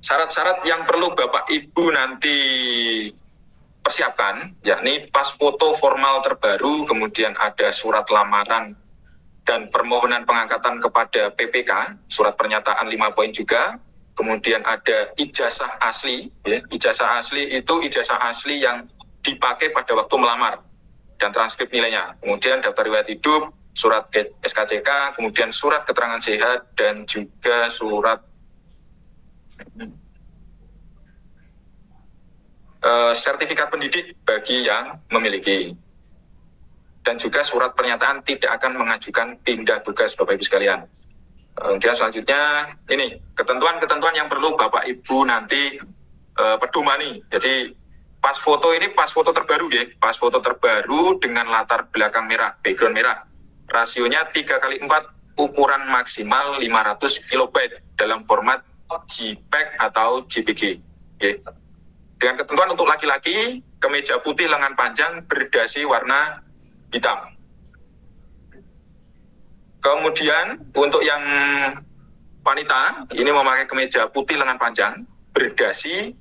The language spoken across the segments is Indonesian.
Syarat-syarat yang perlu Bapak Ibu nanti persiapkan, yakni pas foto formal terbaru, kemudian ada surat lamaran dan permohonan pengangkatan kepada PPK, surat pernyataan 5 poin juga, kemudian ada ijazah asli, ya. Ijazah asli itu ijazah asli yang dipakai pada waktu melamar, dan transkrip nilainya, kemudian daftar riwayat hidup, surat SKCK, kemudian surat keterangan sehat, dan juga surat sertifikat pendidik bagi yang memiliki, dan juga surat pernyataan tidak akan mengajukan pindah tugas Bapak Ibu sekalian. Kemudian selanjutnya ini ketentuan-ketentuan yang perlu Bapak Ibu nanti pedomani. Jadi pas foto ini pas foto terbaru ya, pas foto terbaru dengan latar belakang merah, background merah. Rasionya 3x4, ukuran maksimal 500 KB dalam format JPEG atau JPG. Okay. Dengan ketentuan untuk laki-laki, kemeja putih lengan panjang berdasi warna hitam. Kemudian untuk yang wanita, ini memakai kemeja putih lengan panjang berdasi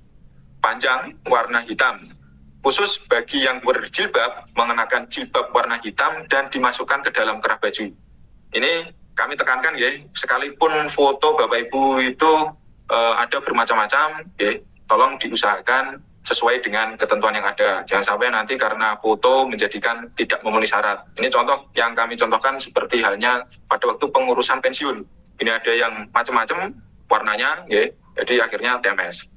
panjang warna hitam. Khusus bagi yang berjilbab, mengenakan jilbab warna hitam dan dimasukkan ke dalam kerah baju. Ini kami tekankan ya, sekalipun foto Bapak Ibu itu ada bermacam-macam, ya, tolong diusahakan sesuai dengan ketentuan yang ada. Jangan sampai nanti karena foto menjadikan tidak memenuhi syarat. Ini contoh yang kami contohkan seperti halnya pada waktu pengurusan pensiun. Ini ada yang macam-macam warnanya, ya, jadi akhirnya TMS.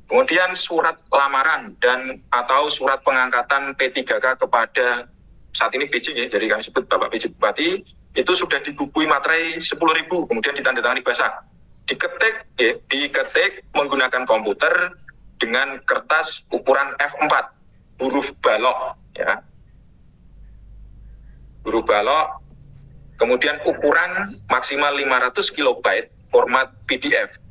Kemudian surat lamaran dan atau surat pengangkatan P3K kepada saat ini PJ, ya, jadi kami sebut Bapak PJ Bupati, itu sudah dibubui materai 10.000, kemudian ditandatangani basah. Diketik menggunakan komputer dengan kertas ukuran F4, huruf balok, ya. Huruf balok, kemudian ukuran maksimal 500 KB, format PDF.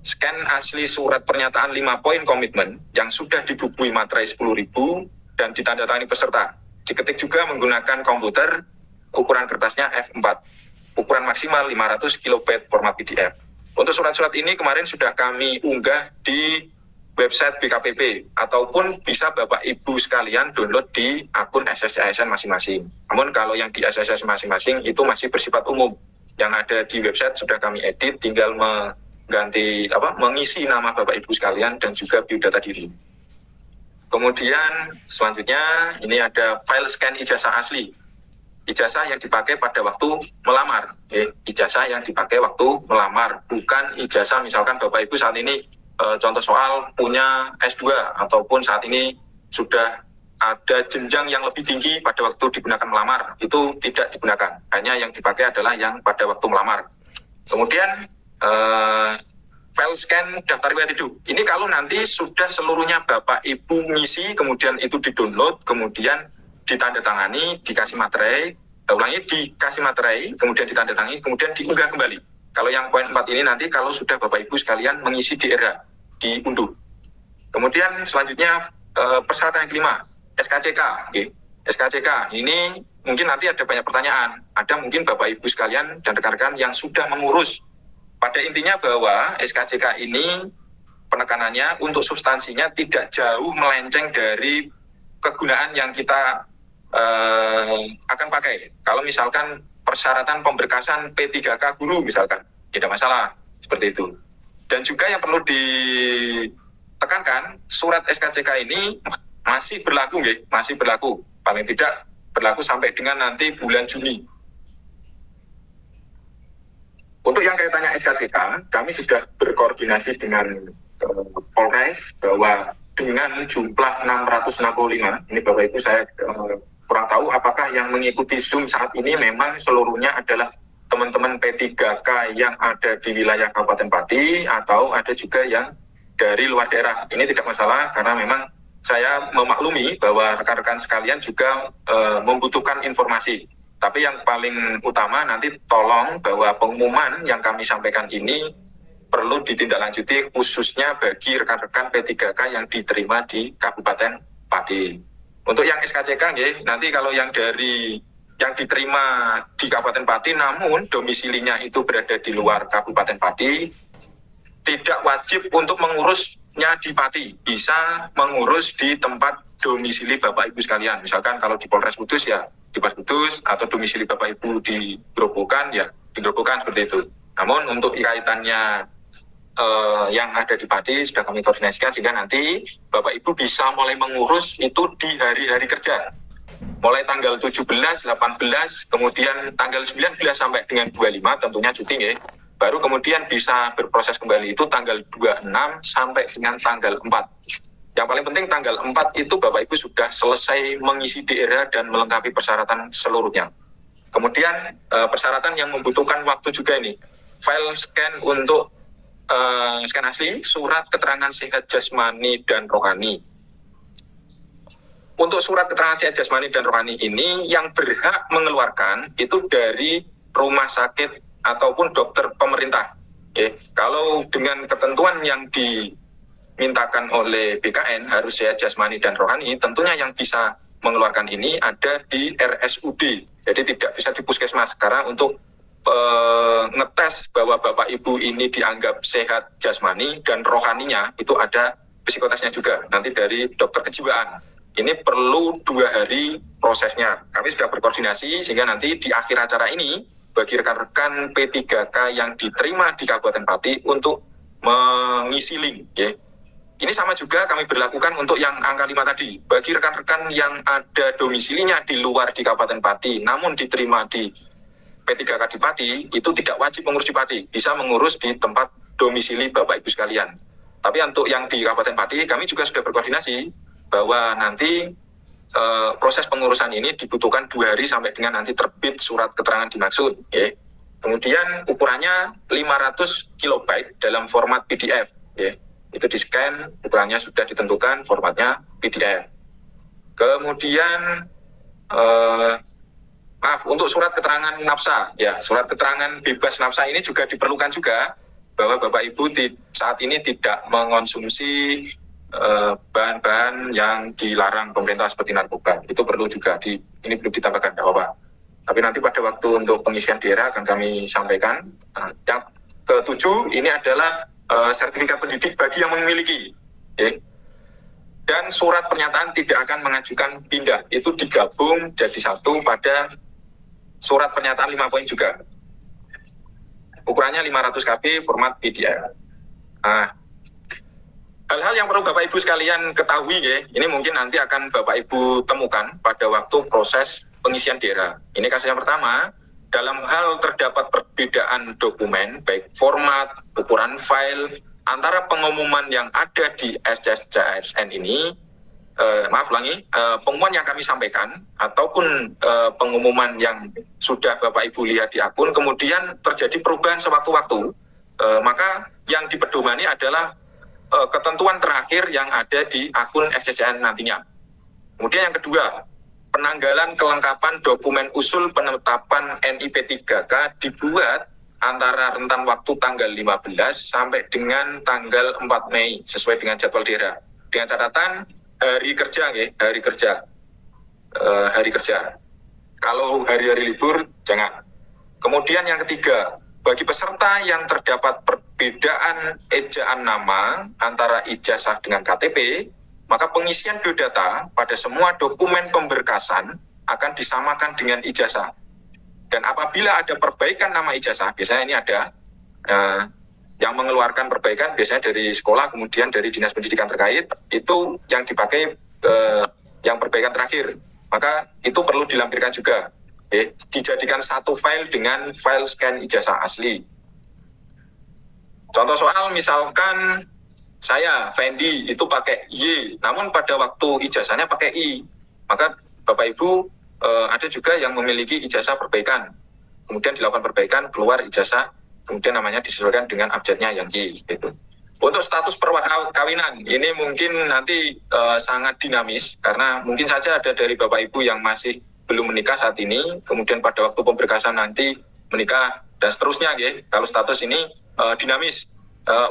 Scan asli surat pernyataan 5 poin komitmen yang sudah dibubui materai 10.000 dan ditandatangani peserta. Diketik juga menggunakan komputer, ukuran kertasnya F4. Ukuran maksimal 500 KB format PDF. Untuk surat-surat ini kemarin sudah kami unggah di website BKPP, ataupun bisa Bapak Ibu sekalian download di akun SSC-ASN masing-masing. Namun kalau yang di SSC masing-masing itu masih bersifat umum. Yang ada di website sudah kami edit, tinggal mengisi nama Bapak Ibu sekalian dan juga biodata diri. Kemudian selanjutnya ini ada file scan ijazah asli. Ijazah yang dipakai pada waktu melamar, ijazah yang dipakai waktu melamar, bukan ijazah misalkan Bapak Ibu saat ini contoh soal punya S2 ataupun saat ini sudah ada jenjang yang lebih tinggi pada waktu digunakan melamar, itu tidak digunakan, hanya yang dipakai adalah yang pada waktu melamar. Kemudian file scan daftar riwayat hidup, ini kalau nanti sudah seluruhnya Bapak Ibu ngisi, kemudian itu di-download, kemudian ditandatangani, dikasih materai, dikasih materai, kemudian ditandatangani, kemudian diunggah kembali. Kalau yang poin 4 ini nanti kalau sudah Bapak Ibu sekalian mengisi di RH, diunduh. Kemudian selanjutnya persyaratan yang kelima, SKCK. SKCK ini mungkin nanti ada banyak pertanyaan. Ada mungkin Bapak Ibu sekalian dan rekan-rekan yang sudah mengurus. Pada intinya bahwa SKCK ini penekanannya untuk substansinya tidak jauh melenceng dari kegunaan yang kita akan pakai. Kalau misalkan persyaratan pemberkasan P3K guru misalkan, tidak masalah seperti itu. Dan juga yang perlu ditekankan, surat SKCK ini masih berlaku, masih berlaku. Paling tidak berlaku sampai dengan nanti bulan Juni. Untuk yang kaitannya SKCK, kami sudah berkoordinasi dengan Polres bahwa dengan jumlah 665, ini Bapak Ibu saya kurang tahu apakah yang mengikuti Zoom saat ini memang seluruhnya adalah teman-teman P3K yang ada di wilayah Kabupaten Pati atau ada juga yang dari luar daerah. Ini tidak masalah karena memang saya memaklumi bahwa rekan-rekan sekalian juga membutuhkan informasi. Tapi yang paling utama nanti tolong bahwa pengumuman yang kami sampaikan ini perlu ditindaklanjuti khususnya bagi rekan-rekan P3K yang diterima di Kabupaten Pati. Untuk yang SKCK, nanti kalau yang diterima di Kabupaten Pati namun domisilinya itu berada di luar Kabupaten Pati, tidak wajib untuk mengurusnya di Pati, bisa mengurus di tempat domisili Bapak Ibu sekalian. Misalkan kalau di Polres Kudus ya di Polres Kudus, atau domisili Bapak Ibu di Grobogan ya di Grobogan, seperti itu. Namun untuk kaitannya yang ada di Pati sudah kami koordinasikan, sehingga nanti Bapak Ibu bisa mulai mengurus itu di hari-hari kerja. Mulai tanggal 17, 18, kemudian tanggal 19 sampai dengan 25 tentunya cuti ya. Baru kemudian bisa berproses kembali itu tanggal 26 sampai dengan tanggal 4. Yang paling penting tanggal 4 itu Bapak Ibu sudah selesai mengisi daerah dan melengkapi persyaratan seluruhnya. Kemudian persyaratan yang membutuhkan waktu juga ini. File scan untuk scan asli, surat keterangan sehat jasmani dan rohani. Untuk surat keterangan sehat jasmani dan rohani ini yang berhak mengeluarkan itu dari rumah sakit ataupun dokter pemerintah. Kalau dengan ketentuan yang dimintakan oleh BKN harus sehat jasmani dan rohani, tentunya yang bisa mengeluarkan ini ada di RSUD. Jadi tidak bisa di puskesmas. Karena untuk ngetes bahwa Bapak Ibu ini dianggap sehat jasmani dan rohaninya itu ada psikotesnya juga nanti dari dokter kejiwaan. Ini perlu 2 hari prosesnya. Kami sudah berkoordinasi sehingga nanti di akhir acara ini bagi rekan-rekan P3K yang diterima di Kabupaten Pati untuk mengisi link. Ya. Ini sama juga kami berlakukan untuk yang angka 5 tadi. Bagi rekan-rekan yang ada domisilinya di luar di Kabupaten Pati namun diterima di P3K di Pati, itu tidak wajib mengurus di Pati, bisa mengurus di tempat domisili Bapak Ibu sekalian. Tapi untuk yang di Kabupaten Pati, kami juga sudah berkoordinasi bahwa nanti proses pengurusan ini dibutuhkan 2 hari sampai dengan nanti terbit surat keterangan dimaksud. Ya. Kemudian ukurannya 500 KB dalam format PDF. Ya. Itu di-scan, ukurannya sudah ditentukan, formatnya PDF. Kemudian untuk surat keterangan nafsa, ya surat keterangan bebas nafsa ini juga diperlukan juga bahwa Bapak Ibu saat ini tidak mengonsumsi bahan-bahan yang dilarang pemerintah seperti narkoba. Itu perlu juga ini belum ditambahkan, tidak apa-apa. Tapi nanti pada waktu untuk pengisian daerah akan kami sampaikan. Yang ke-7 ini adalah sertifikat pendidik bagi yang memiliki. Dan surat pernyataan tidak akan mengajukan pindah. Itu digabung jadi satu pada surat pernyataan 5 poin juga. Ukurannya 500 KB, format PDF. Hal-hal yang perlu Bapak Ibu sekalian ketahui ya, ini mungkin nanti akan Bapak Ibu temukan pada waktu proses pengisian daerah. Ini kasus yang pertama, dalam hal terdapat perbedaan dokumen, baik format, ukuran file, antara pengumuman yang ada di SCSJASN ini, pengumuman yang kami sampaikan, ataupun pengumuman yang sudah Bapak Ibu lihat di akun, kemudian terjadi perubahan sewaktu-waktu, maka yang dipedomani adalah ketentuan terakhir yang ada di akun SCSJASN nantinya. Kemudian yang kedua, penanggalan kelengkapan dokumen usul penetapan NIP3K dibuat antara rentan waktu tanggal 15 sampai dengan tanggal 4 Mei sesuai dengan jadwal daerah. Dengan catatan hari kerja, hari kerja. Kalau hari-hari libur jangan. Kemudian yang ketiga, bagi peserta yang terdapat perbedaan ejaan nama antara ijazah dengan KTP, maka pengisian biodata pada semua dokumen pemberkasan akan disamakan dengan ijazah. Dan apabila ada perbaikan nama ijazah, biasanya ini ada yang mengeluarkan perbaikan, biasanya dari sekolah, kemudian dari dinas pendidikan terkait, itu yang dipakai yang perbaikan terakhir. Maka itu perlu dilampirkan juga. Dijadikan satu file dengan file scan ijazah asli. Contoh soal misalkan saya, Fendi, itu pakai Y, namun pada waktu ijazahnya pakai I. Maka Bapak Ibu ada juga yang memiliki ijazah perbaikan. Kemudian dilakukan perbaikan, keluar ijazah, kemudian namanya disesuaikan dengan abjadnya yang Y. Gitu. Untuk status perkawinan, ini mungkin nanti sangat dinamis, karena mungkin saja ada dari Bapak Ibu yang masih belum menikah saat ini, kemudian pada waktu pemberkasan nanti menikah, dan seterusnya. Kalau status ini dinamis.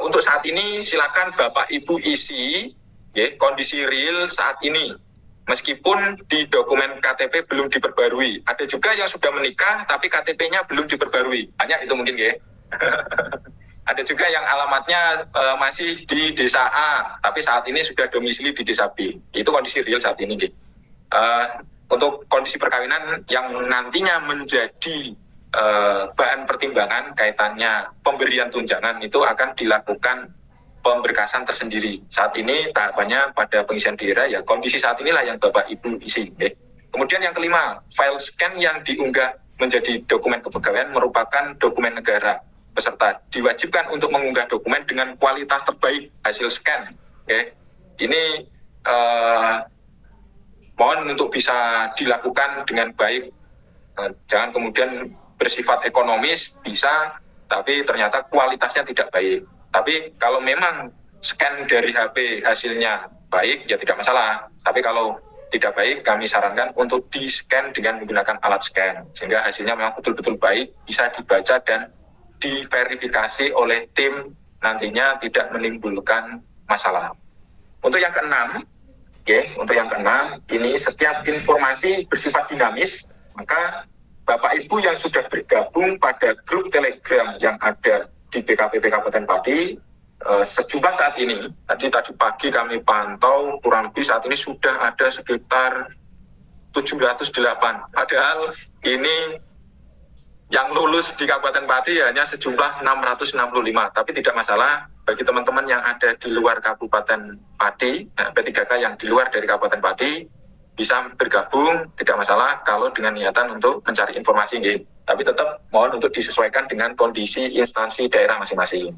Untuk saat ini silakan Bapak Ibu isi kondisi real saat ini, meskipun di dokumen KTP belum diperbarui. Ada juga yang sudah menikah tapi KTP-nya belum diperbarui. Banyak itu mungkin Ada juga yang alamatnya masih di desa A, tapi saat ini sudah domisili di desa B. Itu kondisi real saat ini. Untuk kondisi perkawinan yang nantinya menjadi bahan pertimbangan kaitannya pemberian tunjangan itu akan dilakukan pemberkasan tersendiri. Saat ini tahapannya pada pengisian daerah, ya kondisi saat inilah yang Bapak Ibu isi. Kemudian yang kelima, file scan yang diunggah menjadi dokumen kepegawaian merupakan dokumen negara. Peserta diwajibkan untuk mengunggah dokumen dengan kualitas terbaik hasil scan. Ini mohon untuk bisa dilakukan dengan baik. Jangan kemudian bersifat ekonomis bisa, tapi ternyata kualitasnya tidak baik. Tapi kalau memang scan dari HP hasilnya baik, ya tidak masalah. Tapi kalau tidak baik, kami sarankan untuk di-scan dengan menggunakan alat scan. Sehingga hasilnya memang betul-betul baik, bisa dibaca dan diverifikasi oleh tim, nantinya tidak menimbulkan masalah. Untuk yang keenam, ini setiap informasi bersifat dinamis, maka Bapak Ibu yang sudah bergabung pada grup Telegram yang ada di BKPP Kabupaten Pati, sejumlah saat ini, tadi pagi kami pantau, kurang lebih saat ini sudah ada sekitar 708. Padahal ini yang lulus di Kabupaten Pati hanya sejumlah 665, tapi tidak masalah bagi teman-teman yang ada di luar Kabupaten Pati, P3K yang di luar dari Kabupaten Pati, bisa bergabung, tidak masalah kalau dengan niatan untuk mencari informasi. Tapi tetap mohon untuk disesuaikan dengan kondisi instansi daerah masing-masing.